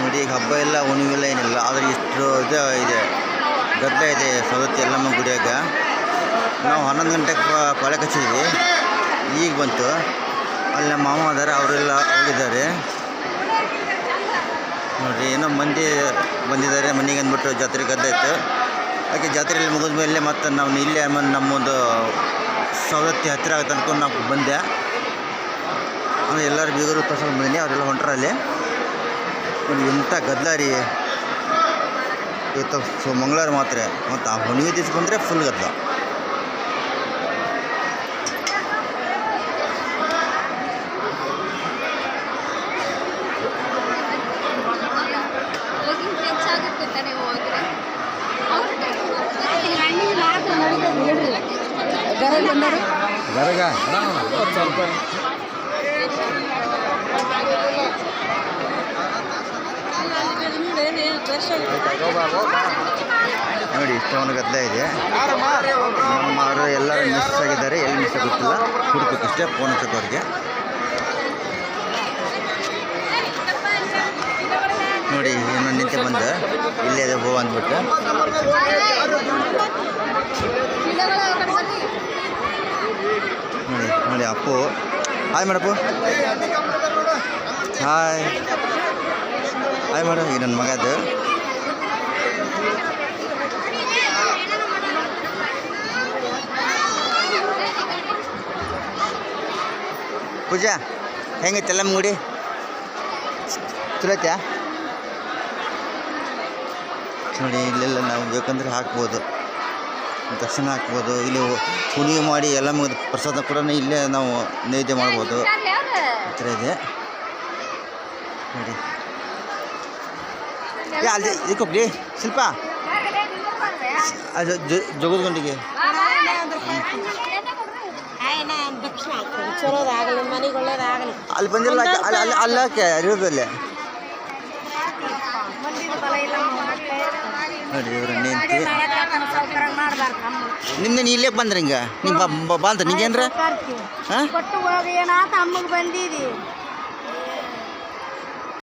ನೋಡಿ ಈಗ ಹಬ್ಬ ಇಲ್ಲ ಹುಣ್ಣಿಮೆಲ್ಲ ಏನಿಲ್ಲ, ಆದರೆ ಇಷ್ಟು ಇದೆ ಗದ್ದಲ ಇದೆ ಸವದತ್ತಿ ಎಲ್ಲಮ್ಮ ಗುಡಿಯಾಗ. ನಾವು 11 ಗಂಟೆಗೆ ಪಾಳೆ ಕಚ್ಚಿದ್ವಿ, ಈಗ ಬಂತು. ಅಲ್ಲಿ ನಮ್ಮ ಮಾಮ ಅದಾರೆ, ಅವರೆಲ್ಲ ಹೋಗಿದ್ದಾರೆ ನೋಡಿರಿ. ಏನೋ ಮಂದಿ ಬಂದಿದ್ದಾರೆ ಮನೆಗೆ ಅಂದ್ಬಿಟ್ಟು ಜಾತ್ರೆ ಗದ್ದಲ ಇತ್ತು. ಹಾಗೆ ಜಾತ್ರೆಯಲ್ಲಿ ಮುಗಿದ ಮೇಲೆ ಮತ್ತು ನಾವು ಇಲ್ಲೇ ನಮ್ಮೊಂದು ಸವದತ್ತಿ ಹತ್ತಿರ ಆಗುತ್ತೆ ಅನ್ಕೊಂಡು ನಾವು ಬಂದೆ. ಅಂದರೆ ಎಲ್ಲರೂ ಬೀಗರು ತರ್ಸ್ಕೊಂಡು ಬಂದೀನಿ, ಅವರೆಲ್ಲ ಹೊಂಟ್ರಲ್ಲಿ. ಎಂಥ ಗದ್ದಲ ರೀ ಇವತ್ತು ಮಂಗಳವಾರ ಮಾತ್ರ, ಮತ್ತು ಆ ಹುಣ್ಣಿಮೆ ದಿವಸ ಬಂದರೆ ಫುಲ್ ಗದ್ದಲ. ನೋಡಿ ಇಷ್ಟೊಂದು ಗದ್ದಲ ಇದೆ. ನಮ್ಮವರು ಎಲ್ಲರೂ ಮಿಸ್ ಆಗಿದ್ದಾರೆ, ಎಲ್ಲಿ ಮಿಸ್ ಆಗುತ್ತಿಲ್ಲ, ಹುಡುಕಕ್ಕಷ್ಟೇ ಫೋನ್ ಹಚ್ಚೋದವ್ರಿಗೆ. ನೋಡಿ ಇನ್ನೊಂದು ನಿಂತೆ ಬಂದು ಇಲ್ಲೇ ಇದೆ ಹೂ ಅಂದ್ಬಿಟ್ಟು. ನೋಡಿ ನೋಡಿ ಅಪ್ಪು, ಹಾಯ್ ಮಾಡಪ್ಪು, ಹಾಯ್ ಹಾಯ್ ಮಾಡು. ಈ ನನ್ನ ಮಗದು ಪೂಜಾ ಹೆಂಗೈತೆ ಎಲ್ಲಮ್ಮ ಗುಡಿ? ಚಲೋ ಐತ್ಯಾ? ನೋಡಿ ಇಲ್ಲೆಲ್ಲ ನಾವು ಬೇಕಂದ್ರೆ ಹಾಕ್ಬೋದು, ದರ್ಶನ ಹಾಕ್ಬೋದು. ಇಲ್ಲಿ ಹುಣ್ಣಿಮೆ ಮಾಡಿ ಎಲ್ಲ ಮುಗಿದ ಪ್ರಸಾದ ಕೂಡ ಇಲ್ಲೇ ನಾವು ನೈವೇದ್ಯ ಮಾಡ್ಬೋದು. ಈ ಥರ ಇದೆ ನೋಡಿ. ಅಲ್ಲಿ ಇದಕ್ಕೊಬ್ರಿ ಶಿಲ್ಪ ಅದು ಜಗದ್ಗೊಂಡಿಗೆ ಅಲ್ಲಿ ಬಂದಿಲ್ಲ, ಅಲ್ಲಿ ಅಲ್ಲಕ್ಕೆ ಅರಿಯೋದಲ್ಲೇ ನೋಡಿ. ಇವರು ನಿಂತು ನಿನ್ನೆ ನೀ ಇಲ್ಲೇ ಬಂದ್ರೆ ಹಿಂಗೆ ನೀವು ಬಂತ ನಿಂಗೇನ್ರ? ಹಾಂ